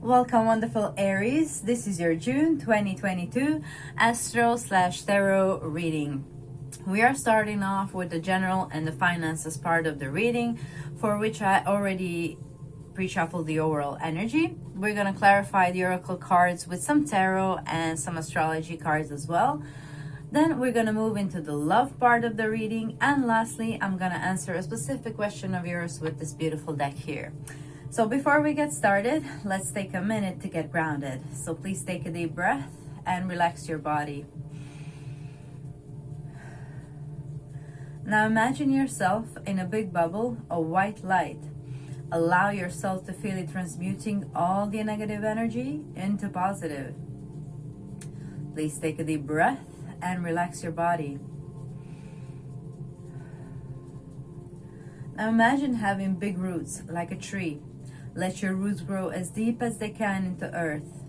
Welcome, wonderful Aries. This is your June 2022 Astro/Tarot reading. We are starting off with the general and the finances part of the reading, for which I already pre-shuffled the overall energy. We're going to clarify the oracle cards with some tarot and some astrology cards as well. Then we're going to move into the love part of the reading. And lastly, I'm going to answer a specific question of yours with this beautiful deck here. So before we get started, let's take a minute to get grounded. So please take a deep breath and relax your body. Now imagine yourself in a big bubble of white light. Allow yourself to feel it transmuting all the negative energy into positive. Please take a deep breath and relax your body. Now imagine having big roots like a tree. Let your roots grow as deep as they can into earth.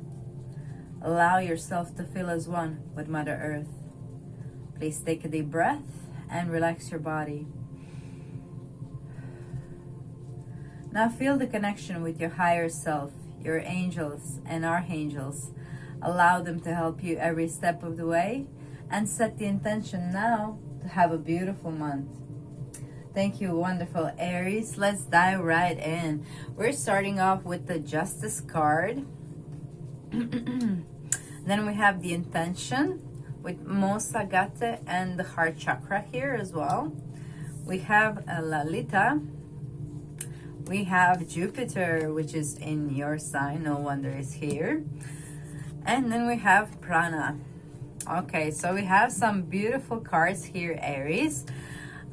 Allow yourself to feel as one with Mother Earth. Please take a deep breath and relax your body. Now feel the connection with your higher self, your angels and archangels. Allow them to help you every step of the way and set the intention now to have a beautiful month. Thank you, wonderful Aries. Let's dive right in. We're starting off with the Justice card. Then we have the Intention with Mosagate and the Heart Chakra here as well. We have Lalita. We have Jupiter, which is in your sign. No wonder it's here. And then we have Prana. Okay, so we have some beautiful cards here, Aries.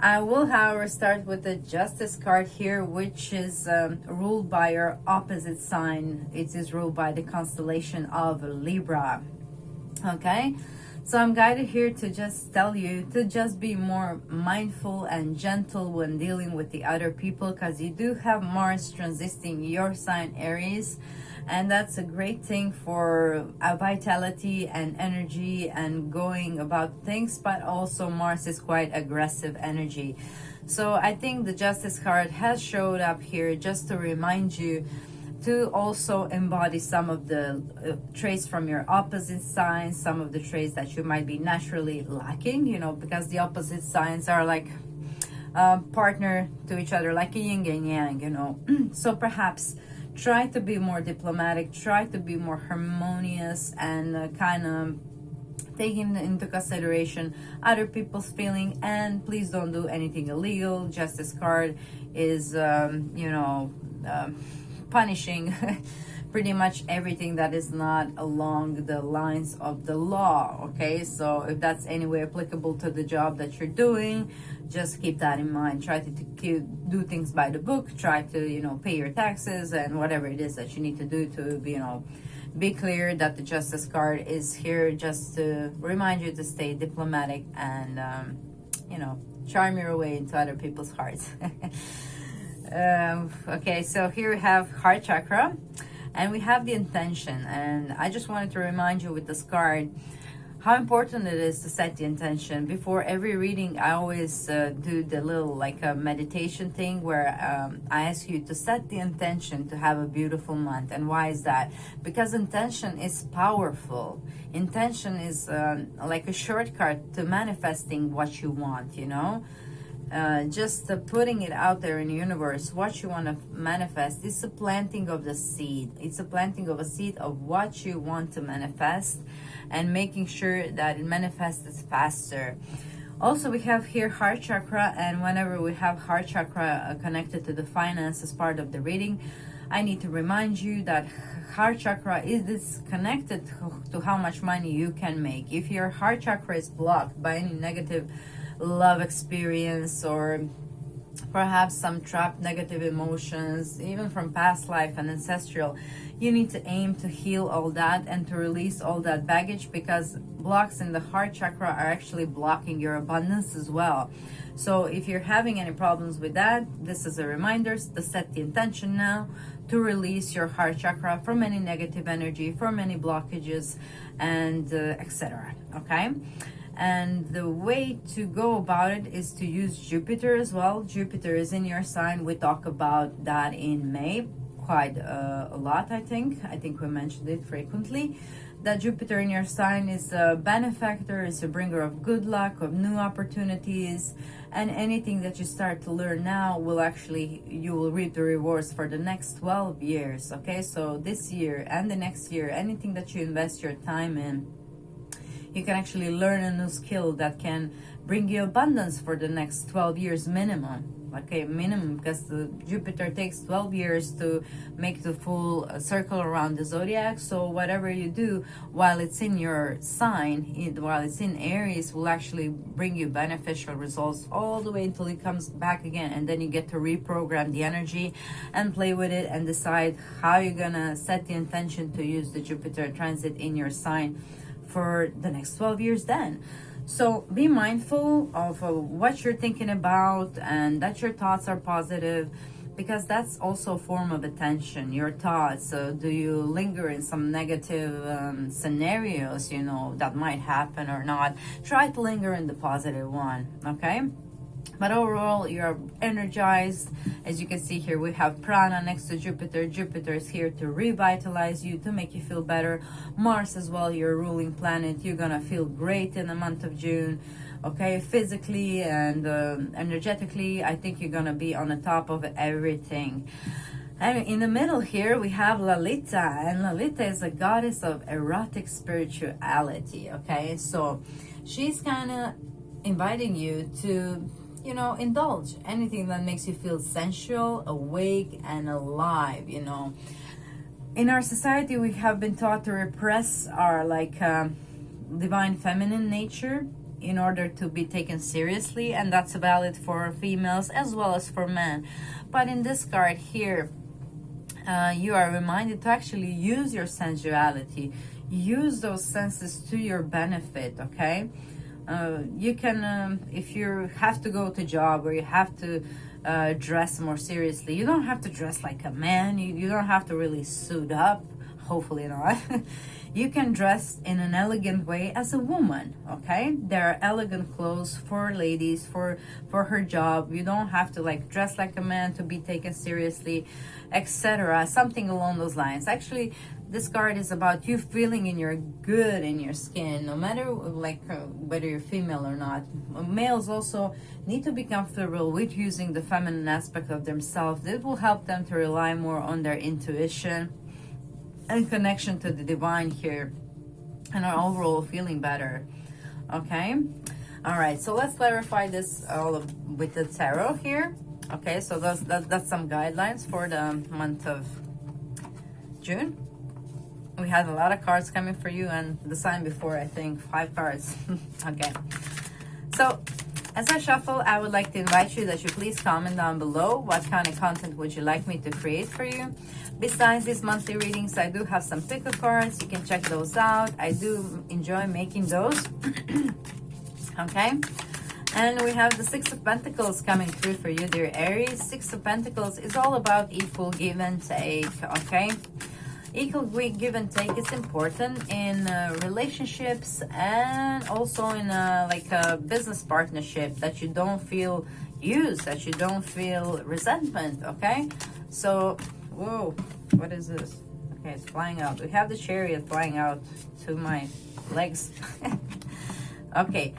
I will, however, start with the Justice card here, which is ruled by your opposite sign. It is ruled by the constellation of Libra. Okay, so I'm guided here to just tell you to just be more mindful and gentle when dealing with the other people, because you do have Mars transiting your sign, Aries. And that's a great thing for vitality and energy and going about things, but also Mars is quite aggressive energy. So I think the Justice card has showed up here just to remind you to also embody some of the traits from your opposite signs, some of the traits that you might be naturally lacking, you know, because the opposite signs are like partner to each other, like a yin and yang, you know. So perhaps try to be more diplomatic, try to be more harmonious, and kind of taking into consideration other people's feeling, and please don't do anything illegal. Justice card is punishing pretty much everything that is not along the lines of the law. Okay, so if that's any way applicable to the job that you're doing, just keep that in mind. Try to do things by the book. Try to, pay your taxes and whatever it is that you need to do to, be clear that the Justice card is here just to remind you to stay diplomatic and, charm your way into other people's hearts. Okay, so here we have Heart Chakra and we have the Intention. And I just wanted to remind you with this card how important it is to set the intention. Before every reading, I always do the little meditation thing where I ask you to set the intention to have a beautiful month. And why is that? Because intention is powerful. Intention is like a shortcut to manifesting what you want, just putting it out there in the universe, what you want to manifest. It's a planting of the seed. It's a planting of a seed of what you want to manifest, and making sure that it manifests faster. Also, we have here Heart Chakra, and whenever we have Heart Chakra connected to the finances part of the reading, I need to remind you that Heart Chakra is connected to how much money you can make. If your Heart Chakra is blocked by any negative love experience, or perhaps some trapped negative emotions, even from past life and ancestral, you need to aim to heal all that and to release all that baggage, because blocks in the Heart Chakra are actually blocking your abundance as well. So if you're having any problems with that, this is a reminder to set the intention now to release your Heart Chakra from any negative energy, from any blockages, and etc. Okay. And the way to go about it is to use Jupiter as well. Jupiter is in your sign. We talk about that in May. quite a lot, I think. I think we mentioned it frequently. That Jupiter in your sign is a benefactor, is a bringer of good luck, of new opportunities, and anything that you start to learn now will actually, you will reap the rewards for the next 12 years, okay? So this year and the next year, anything that you invest your time in, you can actually learn a new skill that can bring you abundance for the next 12 years minimum. Okay, minimum, because the Jupiter takes 12 years to make the full circle around the Zodiac. So whatever you do while it's in your sign, while it's in Aries, will actually bring you beneficial results all the way until it comes back again. And then you get to reprogram the energy and play with it and decide how you're gonna set the intention to use the Jupiter transit in your sign for the next 12 years then. So be mindful of what you're thinking about, and that your thoughts are positive, because that's also a form of attention, your thoughts. So do you linger in some negative scenarios, you know, that might happen or not? Try to linger in the positive one, okay? But overall, you're energized. As you can see here, we have prana next to Jupiter. Jupiter is here to revitalize you, to make you feel better. Mars as well, your ruling planet. You're gonna feel great in the month of June, okay? Physically and energetically, I think you're gonna be on the top of everything. And in the middle here, we have Lalita, and Lalita is a goddess of erotic spirituality, okay? So she's kind of inviting you to, you know, indulge anything that makes you feel sensual, awake, and alive, you know. In our society, we have been taught to repress our, like, divine feminine nature in order to be taken seriously, and that's valid for females as well as for men. But in this card here, you are reminded to actually use your sensuality, use those senses to your benefit, okay? You can, if you have to go to job, or you have to dress more seriously, you don't have to dress like a man. You don't have to really suit up, hopefully not. You can dress in an elegant way as a woman, okay? There are elegant clothes for ladies, for her job. You don't have to like dress like a man to be taken seriously, etc. Something along those lines. Actually, this card is about you feeling in your good in your skin, no matter like whether you're female or not. Males also need to be comfortable with using the feminine aspect of themselves. It will help them to rely more on their intuition and connection to the divine here, and are overall feeling better, okay? All right, so let's clarify this all with the tarot here. Okay, so that's some guidelines for the month of June. We had a lot of cards coming for you, and the sign before, I think 5 cards. Okay, so as I shuffle, I would like to invite you that you please comment down below what kind of content would you like me to create for you. Besides these monthly readings, I do have some pick-up cards. You can check those out. I do enjoy making those. Okay, and we have the 6 of Pentacles coming through for you, dear Aries. 6 of Pentacles is all about equal give and take, okay? Equal give and take is important in relationships, and also in like a business partnership, that you don't feel used, that you don't feel resentment, okay? So, whoa, what is this? Okay, it's flying out. We have the Chariot flying out to my legs. Okay,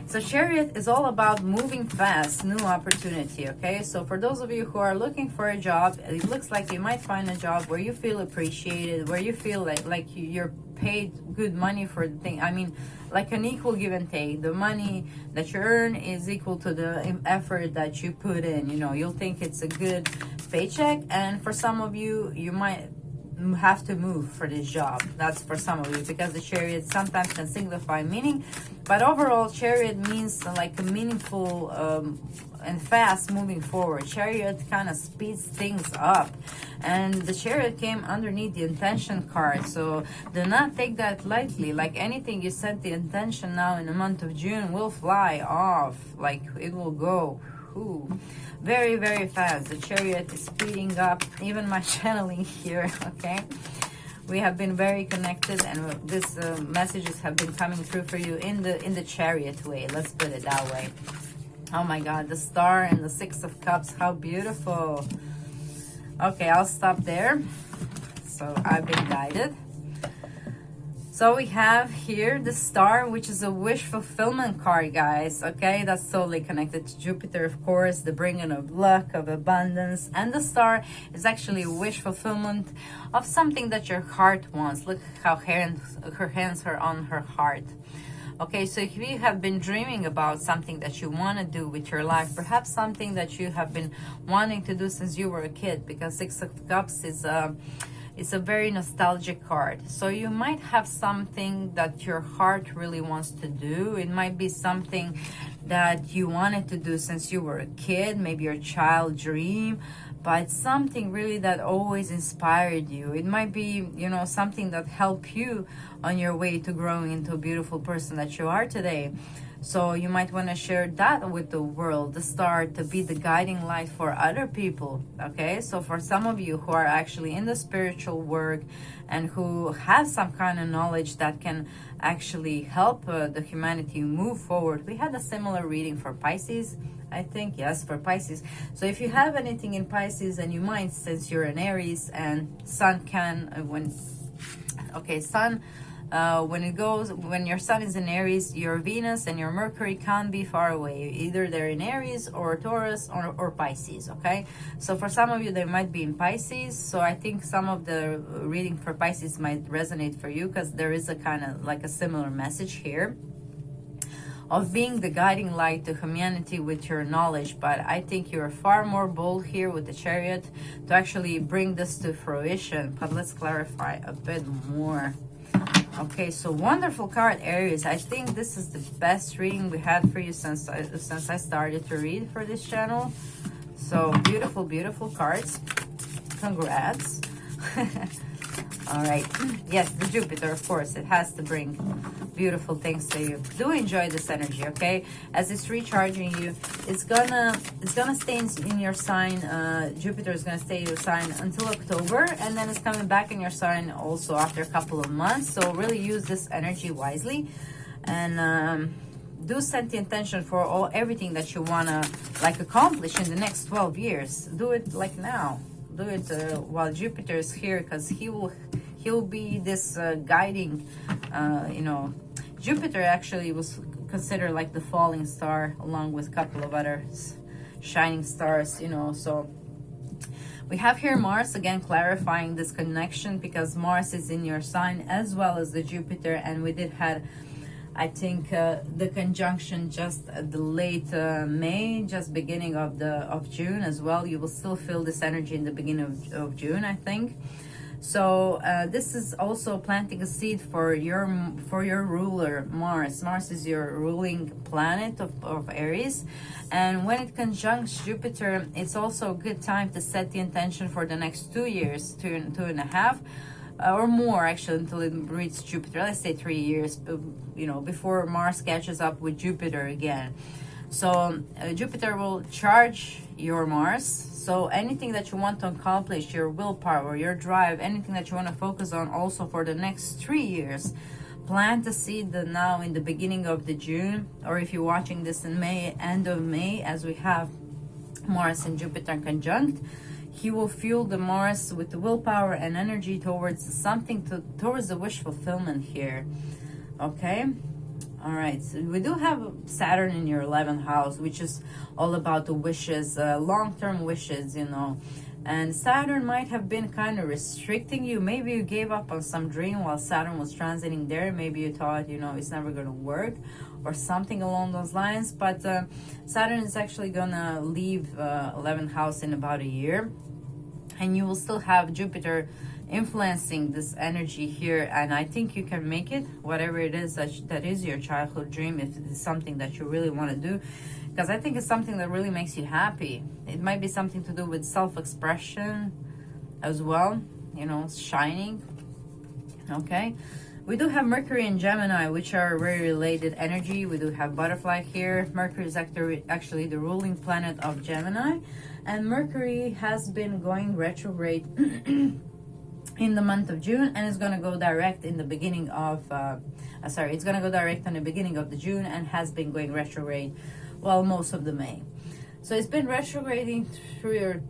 so Chariot is all about moving fast, new opportunity, okay? So for those of you who are looking for a job, it looks like you might find a job where you feel appreciated, where you feel like you're paid good money for the thing. I mean, like an equal give and take. The money that you earn is equal to the effort that you put in. You know, you'll think it's a good paycheck, and for some of you, you might have to move for this job. That's for some of you, because the Chariot sometimes can signify meaning, but overall Chariot means like a meaningful and fast moving forward. Chariot kind of speeds things up, and the Chariot came underneath the intention card, so do not take that lightly. Like anything you set the intention now in the month of June will fly off, like it will go very, very fast. The Chariot is speeding up, even my channeling here, okay? We have been very connected, and these messages have been coming through for you in the Chariot way. Let's put it that way. Oh my God, the Star and the 6 of Cups, how beautiful. Okay, I'll stop there. So I've been guided. So we have here the Star, which is a wish fulfillment card, guys. Okay, that's totally connected to Jupiter, of course, the bringing of luck, of abundance. And the Star is actually a wish fulfillment of something that your heart wants. Look how her hands are on her heart. Okay, so if you have been dreaming about something that you want to do with your life, perhaps something that you have been wanting to do since you were a kid, because Six of Cups is it's a very nostalgic card. So you might have something that your heart really wants to do. It might be something that you wanted to do since you were a kid, maybe your child dream, but something really that always inspired you. It might be, you know, something that helped you on your way to growing into a beautiful person that you are today. So you might want to share that with the world, the Star, to be the guiding light for other people. Okay, so for some of you who are actually in the spiritual work and who have some kind of knowledge that can actually help the humanity move forward. We had a similar reading for Pisces, I think. Yes, for Pisces. So if you have anything in Pisces, and you might, since you're an Aries, and Sun can, Sun, when your Sun is in Aries, your Venus and your Mercury can't be far away. Either they're in Aries or Taurus or Pisces, okay? So for some of you, they might be in Pisces. So I think some of the reading for Pisces might resonate for you, because there is a kind of like a similar message here of being the guiding light to humanity with your knowledge. But I think you're far more bold here with the Chariot to actually bring this to fruition. But let's clarify a bit more. Okay, so wonderful card, Aries. I think this is the best reading we had for you since I started to read for this channel. So beautiful, beautiful cards. Congrats. All right. Yes, the Jupiter, of course, it has to bring beautiful things to you. Do enjoy this energy, okay? As it's recharging you, it's gonna stay in your sign. Jupiter is gonna stay in your sign until October, and then it's coming back in your sign also after a couple of months. So really use this energy wisely, and do set the intention for everything that you wanna like accomplish in the next 12 years. Do it like now. Do it while Jupiter is here, because he'll be this guiding, you know. Jupiter actually was considered like the falling star, along with a couple of other shining stars, you know. So we have here Mars again, clarifying this connection, because Mars is in your sign as well as the Jupiter, and we did had, I think, the conjunction just at the late May, just beginning of June as well. You will still feel this energy in the beginning of June, I think. So this is also planting a seed for your ruler, Mars. Mars is your ruling planet of Aries, and when it conjuncts Jupiter, it's also a good time to set the intention for the next 2 years, two and a half. Or more actually, until it reaches Jupiter. Let's say 3 years, you know, before Mars catches up with Jupiter again. So Jupiter will charge your Mars. So anything that you want to accomplish, your willpower, your drive, anything that you want to focus on also for the next 3 years, plant the seed now in the beginning of the June, or if you're watching this in May, end of May, as we have Mars and Jupiter conjunct. He will fuel the Mars with the willpower and energy towards towards the wish fulfillment here. Okay. All right. So we do have Saturn in your 11th house, which is all about the wishes, long-term wishes, you know. And Saturn might have been kind of restricting you. Maybe you gave up on some dream while Saturn was transiting there. Maybe you thought, you know, it's never going to work or something along those lines. But Saturn is actually going to leave 11th house in about a year. And you will still have Jupiter influencing this energy here. And I think you can make it, whatever it is that is your childhood dream, if it's something that you really want to do. Because I think it's something that really makes you happy. It might be something to do with self-expression as well, you know, shining. Okay. We do have Mercury and Gemini, which are very related energy. We do have Butterfly here. Mercury is actually the ruling planet of Gemini. And Mercury has been going retrograde in the month of June, and is going to go direct in the beginning of, it's going to go direct in the beginning of the June, and has been going retrograde, well, most of the May. So it's been retrograding through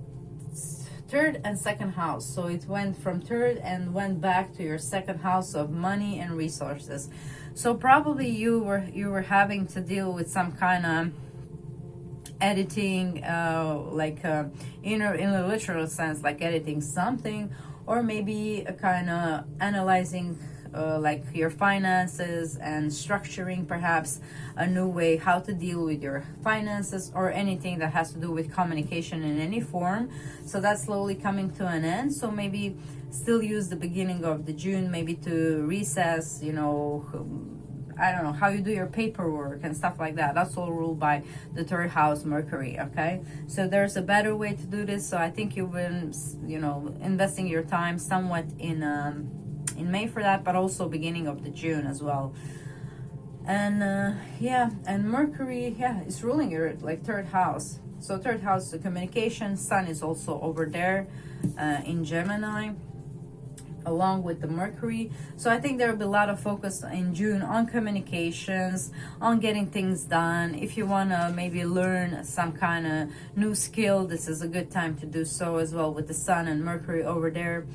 third and second house. So it went from third and went back to your second house of money and resources. So probably you were having to deal with some kind of editing, in a literal sense, like editing something, or maybe a kind of analyzing like your finances and structuring perhaps a new way how to deal with your finances, or anything that has to do with communication in any form. So that's slowly coming to an end. So maybe still use the beginning of the June maybe to recess, you know, I don't know, how you do your paperwork and stuff like that. That's all ruled by the third house Mercury, okay? So there's a better way to do this. So I think you've been, you know, investing your time somewhat in May for that, but also beginning of the June as well. And yeah, and Mercury, yeah, is ruling your like third house. So third house, the communication. Sun is also over there in Gemini, along with the Mercury. So I think there will be a lot of focus in June on communications, on getting things done. If you want to maybe learn some kind of new skill, this is a good time to do so as well, with the Sun and Mercury over there.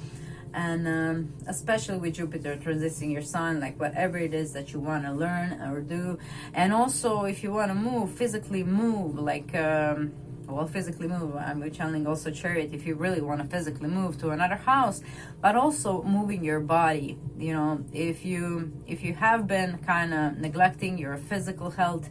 And especially with Jupiter transiting your Sun, like whatever it is that you want to learn or do. And also if you want to move, physically move, like well, physically move, I'm channeling also Chariot, if you really want to physically move to another house, but also moving your body. You know, if you have been kind of neglecting your physical health,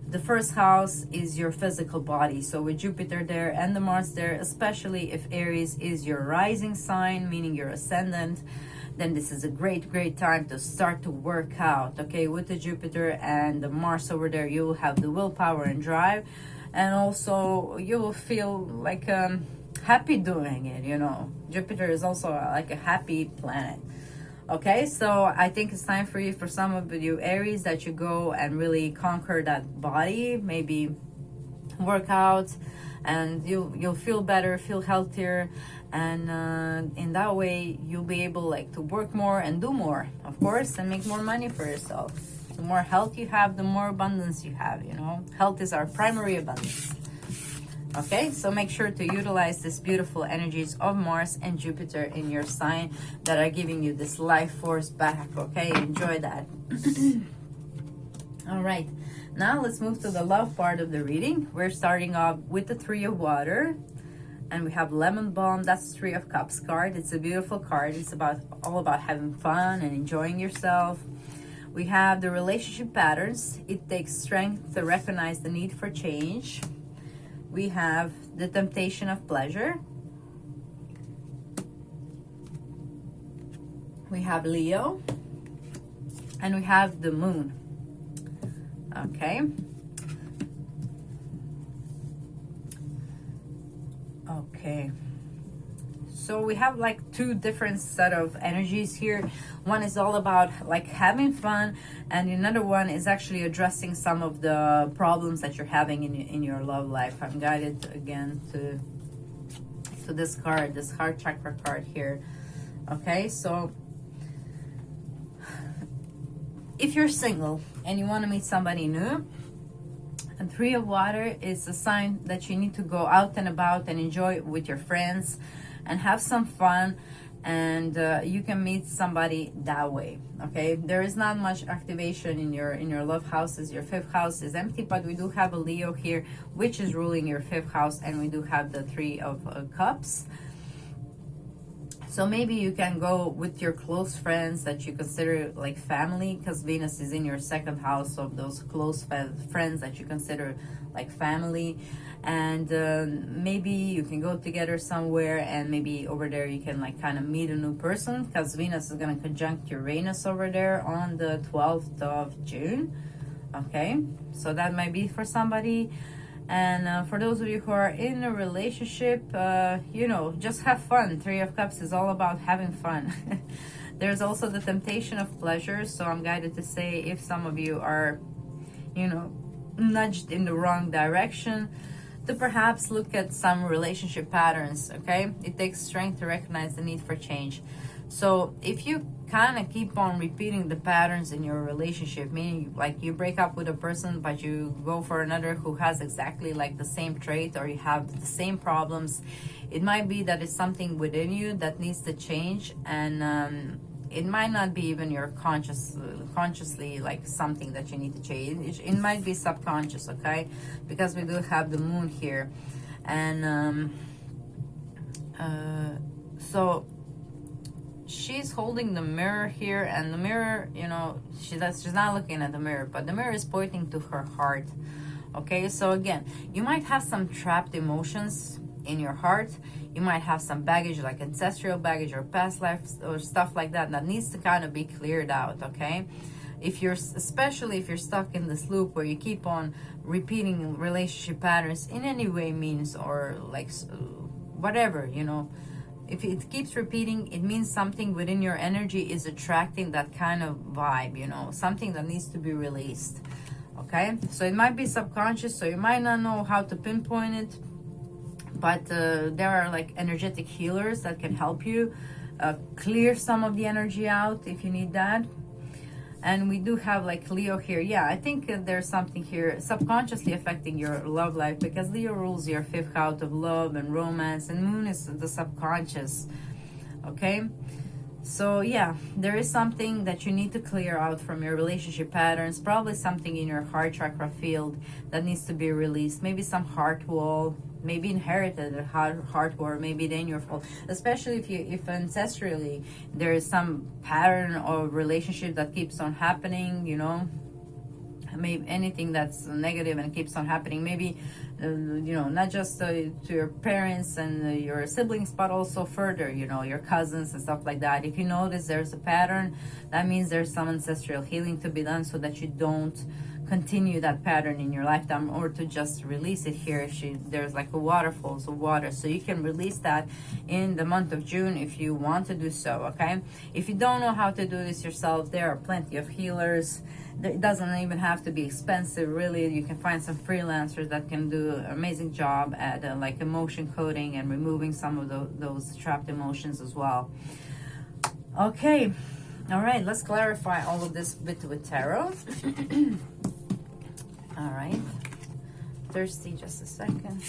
the first house is your physical body. So with Jupiter there and the Mars there, especially if Aries is your rising sign, meaning your ascendant, then this is a great time to start to work out. Okay, with the Jupiter and the Mars over there, you will have the willpower and drive, and also you will feel like happy doing it. You know, Jupiter is also like a happy planet. Okay, so I think it's time for you, for some of you Aries, that you go and really conquer that body, maybe work out, and you'll feel better, feel healthier, and in that way you'll be able like to work more and do more, of course, and make more money for yourself. The more health you have, the more abundance you have. You know, health is our primary abundance. Okay, so make sure to utilize these beautiful energies of Mars and Jupiter in your sign that are giving you this life force back. Okay, enjoy that. All right, now let's move to the love part of the reading. We're starting off with the Three of Water, and we have Lemon Balm. That's Three of Cups card. It's a beautiful card. It's all about having fun and enjoying yourself. We have the relationship patterns. It takes strength to recognize the need for change. We have the temptation of pleasure. We have Leo. And we have the Moon. Okay. Okay. So we have like two different set of energies here. One is all about like having fun, and another one is actually addressing some of the problems that you're having in your love life. I'm guided again to this card, this heart chakra card here. Okay, so if you're single and you want to meet somebody new, and Three of Water is a sign that you need to go out and about and enjoy with your friends and have some fun, and you can meet somebody that way. Okay, there is not much activation in your love houses. Your fifth house is empty, but we do have a Leo here, which is ruling your fifth house, and we do have the Three of Cups. So maybe you can go with your close friends that you consider like family, because Venus is in your second house of those close friends that you consider like family. And maybe you can go together somewhere, and maybe over there you can like kind of meet a new person, because Venus is going to conjunct Uranus over there on the 12th of June. Okay, so that might be for somebody. And for those of you who are in a relationship, you know, just have fun. Three of Cups is all about having fun. There's also the temptation of pleasure. So I'm guided to say, if some of you are, you know, nudged in the wrong direction, to perhaps look at some relationship patterns. Okay, it takes strength to recognize the need for change. So if you kind of keep on repeating the patterns in your relationship, meaning like you break up with a person but you go for another who has exactly like the same trait, or you have the same problems, it might be that it's something within you that needs to change. And it might not be even your consciously like something that you need to change. It might be subconscious, okay? Because we do have the moon here. And so she's holding the mirror here, and the mirror, you know, she's not looking at the mirror, but the mirror is pointing to her heart. Okay, so again, you might have some trapped emotions in your heart. You might have some baggage, like ancestral baggage or past lives or stuff like that, that needs to kind of be cleared out. Okay, if you're, especially if you're stuck in this loop where you keep on repeating relationship patterns in any way, means, or like whatever, you know, if it keeps repeating, it means something within your energy is attracting that kind of vibe, you know, something that needs to be released. Okay, so it might be subconscious, so you might not know how to pinpoint it, but there are like energetic healers that can help you clear some of the energy out if you need that. And we do have like Leo here. Yeah, I think there's something here subconsciously affecting your love life, because Leo rules your 5th house of love and romance, and moon is the subconscious. Okay, so yeah, there is something that you need to clear out from your relationship patterns, probably something in your heart chakra field that needs to be released. Maybe some heart wall, maybe inherited a heart wall, maybe it ain't your fault. Especially if ancestrally there is some pattern of relationship that keeps on happening, you know, maybe anything that's negative and keeps on happening, maybe you know, not just to your parents and your siblings, but also further, you know, your cousins and stuff like that. If you notice there's a pattern, that means there's some ancestral healing to be done, so that you don't continue that pattern in your lifetime, or to just release it here. If there's like a waterfalls of water, so you can release that in the month of June if you want to do so. Okay, if you don't know how to do this yourself, there are plenty of healers. It doesn't even have to be expensive, really. You can find some freelancers that can do an amazing job at like emotion coding and removing some of those trapped emotions as well. Okay, all right, let's clarify all of this bit with tarot. All right, thirsty, just a second.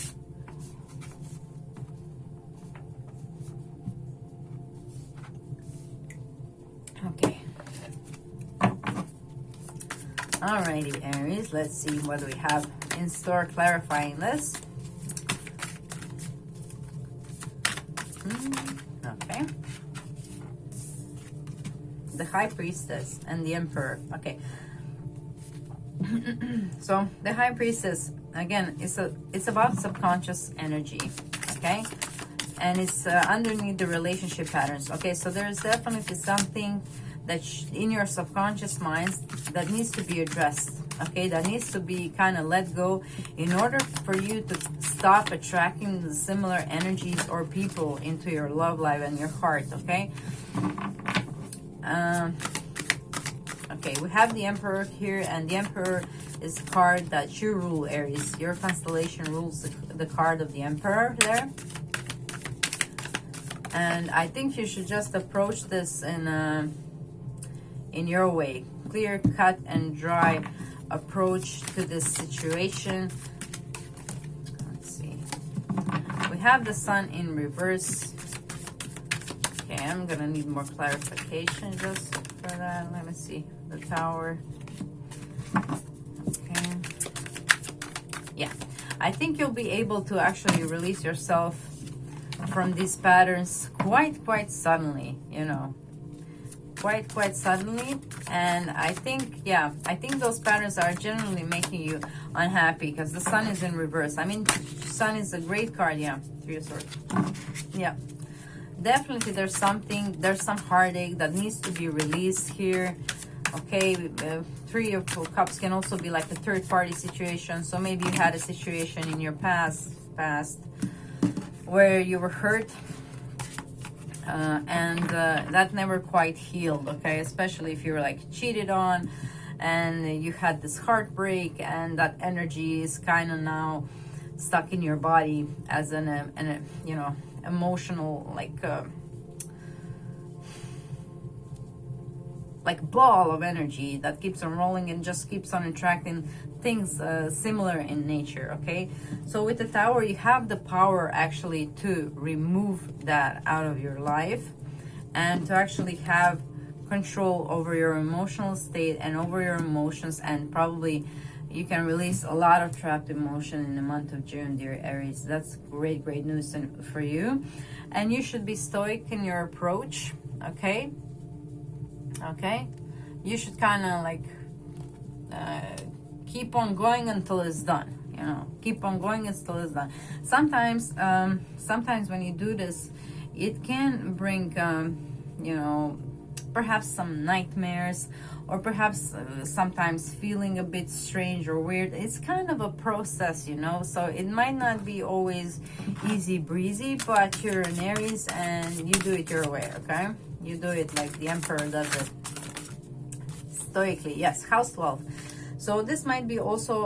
Okay. Alrighty, Aries, let's see what we have in store clarifying this. Okay. The High Priestess and the Emperor. Okay. So the High Priestess, again, it's about subconscious energy. Okay. And it's underneath the relationship patterns. Okay, so there's definitely something that in your subconscious minds that needs to be addressed. Okay, that needs to be kind of let go in order for you to stop attracting the similar energies or people into your love life and your heart. Okay. Okay, we have the Emperor here, and the Emperor is a card that you rule, Aries. Your constellation rules the card of the Emperor there. And I think you should just approach this in your way. Clear, cut, and dry approach to this situation. Let's see. We have the Sun in reverse. Okay, I'm gonna need more clarification just for that. Let me see. The Tower. Okay. Yeah. I think you'll be able to actually release yourself from these patterns quite suddenly, you know, quite suddenly. And I think, yeah, I think those patterns are generally making you unhappy because the Sun is in reverse. I mean, Sun is a great card. Yeah, Three of Swords. Yeah, definitely there's some heartache that needs to be released here. Okay, Three of Cups can also be like a third party situation. So maybe you had a situation in your past where you were hurt, and that never quite healed. Okay, especially if you were like cheated on and you had this heartbreak, and that energy is kind of now stuck in your body as an you know, emotional, like like ball of energy that keeps on rolling and just keeps on attracting things similar in nature. Okay, so with the Tower, you have the power actually to remove that out of your life and to actually have control over your emotional state and over your emotions, and probably you can release a lot of trapped emotion in the month of June, dear Aries. That's great news for you. And you should be stoic in your approach. Okay, you should kind of like keep on going until it's done. You know, keep on going until it's done. Sometimes when you do this, it can bring you know, perhaps some nightmares, or perhaps sometimes feeling a bit strange or weird. It's kind of a process, you know, so it might not be always easy breezy, but you're an Aries and you do it your way. Okay, you do it like the Emperor does it, stoically. Yes, house 12. So this might be also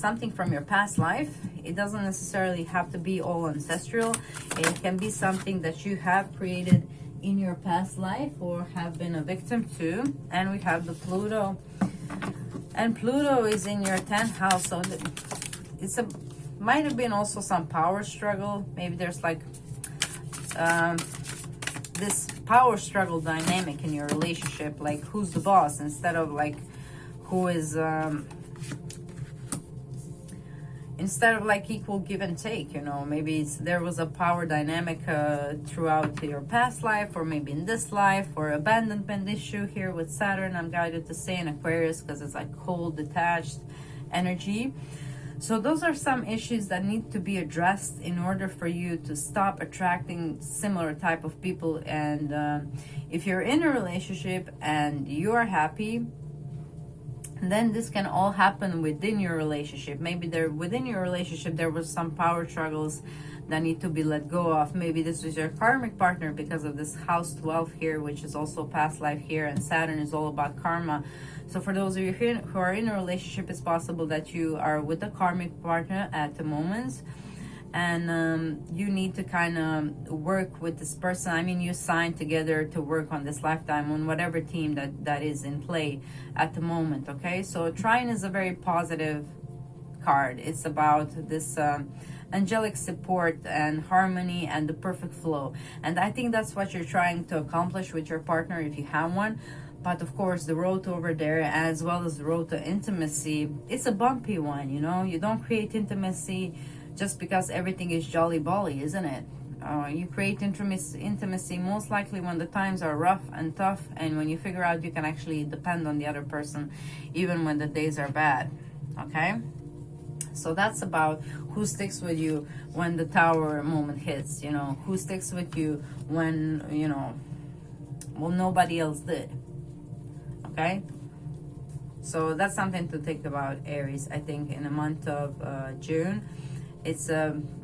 something from your past life. It doesn't necessarily have to be all ancestral. It can be something that you have created in your past life or have been a victim to. And we have the Pluto, and Pluto is in your 10th house, so it's a might have been also some power struggle. Maybe there's like this power struggle dynamic in your relationship, like who's the boss instead of like who is instead of like equal give and take, you know. Maybe there was a power dynamic throughout your past life, or maybe in this life, or abandonment issue here with Saturn, I'm guided to say, in Aquarius, because it's like cold, detached energy. So those are some issues that need to be addressed in order for you to stop attracting similar type of people. And if you're in a relationship and you are happy, then this can all happen within your relationship. Maybe within your relationship there was some power struggles that need to be let go of. Maybe this was your karmic partner because of this house 12 here, which is also past life here, and Saturn is all about karma. So for those of you who are in a relationship, it's possible that you are with a karmic partner at the moment, and you need to kind of work with this person. I mean, you signed together to work on this lifetime on whatever team that is in play at the moment. Okay, so Trine is a very positive card. It's about this angelic support and harmony and the perfect flow, and I think that's what you're trying to accomplish with your partner if you have one. But of course, the road over there, as well as the road to intimacy, it's a bumpy one. You know, you don't create intimacy just because everything is jolly-bolly, isn't it? You create intimacy most likely when the times are rough and tough, and when you figure out you can actually depend on the other person even when the days are bad. Okay, so that's about who sticks with you when the Tower moment hits. You know, who sticks with you when, you know, well, nobody else did. Okay, so that's something to think about, Aries. I think in the month of June, it's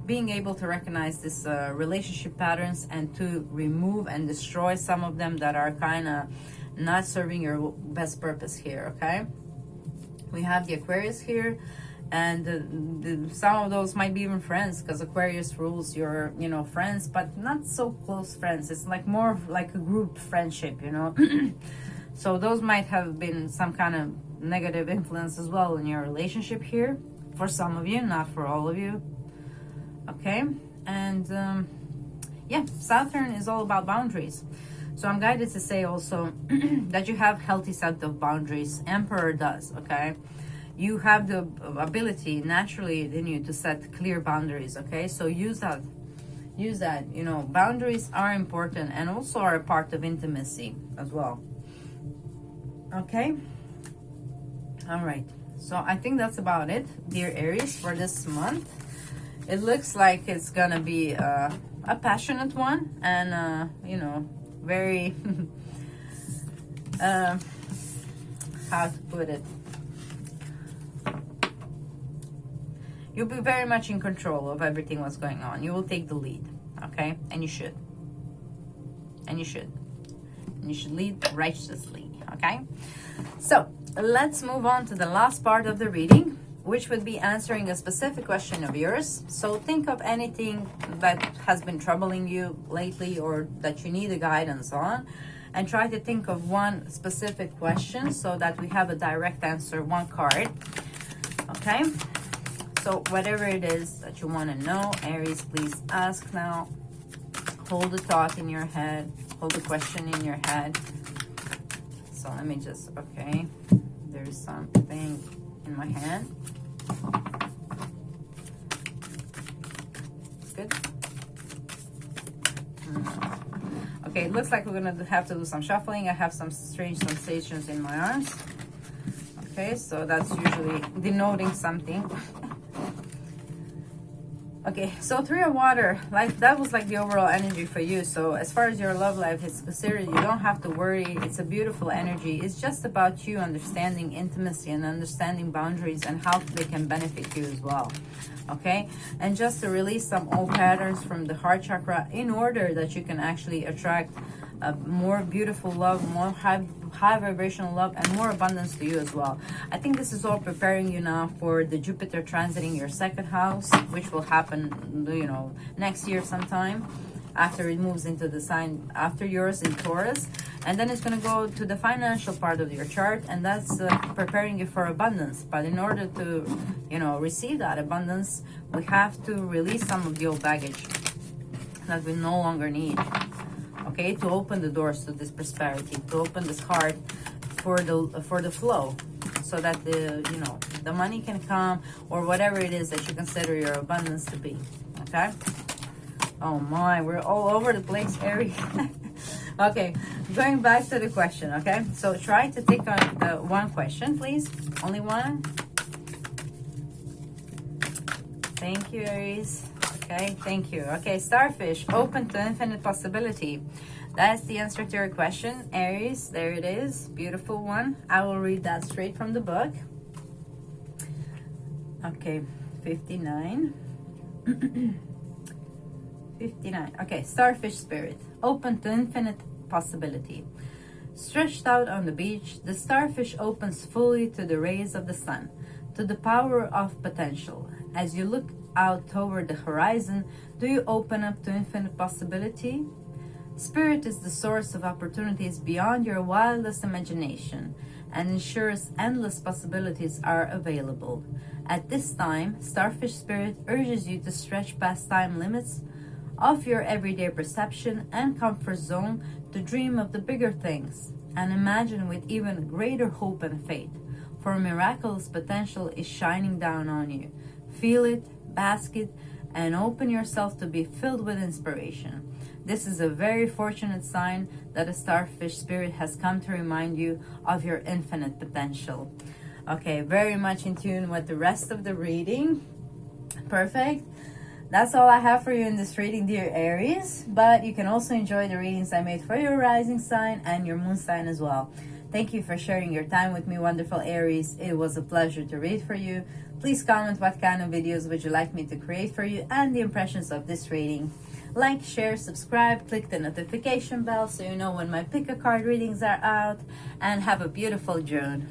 being able to recognize this relationship patterns and to remove and destroy some of them that are kind of not serving your best purpose here. Okay, we have the Aquarius here, and some of those might be even friends, because Aquarius rules your, you know, friends, but not so close friends. It's like more of like a group friendship, you know. So those might have been some kind of negative influence as well in your relationship here, for some of you, not for all of you. Okay, and yeah, Saturn is all about boundaries. So I'm guided to say also that you have healthy set of boundaries. Emperor does. Okay, you have the ability naturally in you to set clear boundaries. Okay, so use that. You know, boundaries are important and also are a part of intimacy as well. Okay, all right, so I think that's about it, dear Aries, for this month. It looks like it's gonna be a passionate one, and you know, very how to put it, you'll be very much in control of everything what's going on. You will take the lead. Okay, and you should lead righteously. Okay, so let's move on to the last part of the reading, which would be answering a specific question of yours. So think of anything that has been troubling you lately or that you need a guidance on, and try to think of one specific question so that we have a direct answer, one card. Okay, so whatever it is that you want to know, Aries, please ask now. Hold the thought in your head, hold the question in your head. So let me just, okay, there's something in my hand. It's good. Okay, it looks like we're gonna have to do some shuffling. I have some strange sensations in my arms. Okay, so that's usually denoting something. Okay, so Three of Water, like that was like the overall energy for you. So as far as your love life is concerned, you don't have to worry. It's a beautiful energy. It's just about you understanding intimacy and understanding boundaries and how they can benefit you as well. Okay, and just to release some old patterns from the heart chakra in order that you can actually attract a more beautiful love, more high vibrational love, and more abundance to you as well. I think this is all preparing you now for the Jupiter transiting your second house, which will happen, you know, next year sometime, after it moves into the sign after yours in Taurus. And then it's going to go to the financial part of your chart, and that's preparing you for abundance. But in order to, you know, receive that abundance, we have to release some of the old baggage that we no longer need. Okay, to open the doors to this prosperity, to open this heart for the flow, so that the, you know, the money can come, or whatever it is that you consider your abundance to be. Okay. Oh my, we're all over the place, Aries. Okay, going back to the question. Okay, so try to take on one question, please. Only one. Thank you, Aries. Okay, thank you. Okay, Starfish, open to infinite possibility. That's the answer to your question, Aries. There it is. Beautiful one. I will read that straight from the book. Okay, 59. 59. Okay, Starfish Spirit, open to infinite possibility. Stretched out on the beach, the starfish opens fully to the rays of the sun, to the power of potential. As you look out toward the horizon, do you open up to infinite possibility? Spirit is the source of opportunities beyond your wildest imagination and ensures endless possibilities are available. At this time, Starfish Spirit urges you to stretch past time limits of your everyday perception and comfort zone to dream of the bigger things and imagine with even greater hope and faith, for miraculous potential is shining down on you. Feel it, bask it, and open yourself to be filled with inspiration. This is a very fortunate sign that a starfish spirit has come to remind you of your infinite potential. Okay, very much in tune with the rest of the reading. Perfect. That's all I have for you in this reading, dear Aries. But you can also enjoy the readings I made for your rising sign and your moon sign as well. Thank you for sharing your time with me, wonderful Aries. It was a pleasure to read for you. Please comment what kind of videos would you like me to create for you and the impressions of this reading. Like, share, subscribe, click the notification bell so you know when my pick a card readings are out, and have a beautiful June.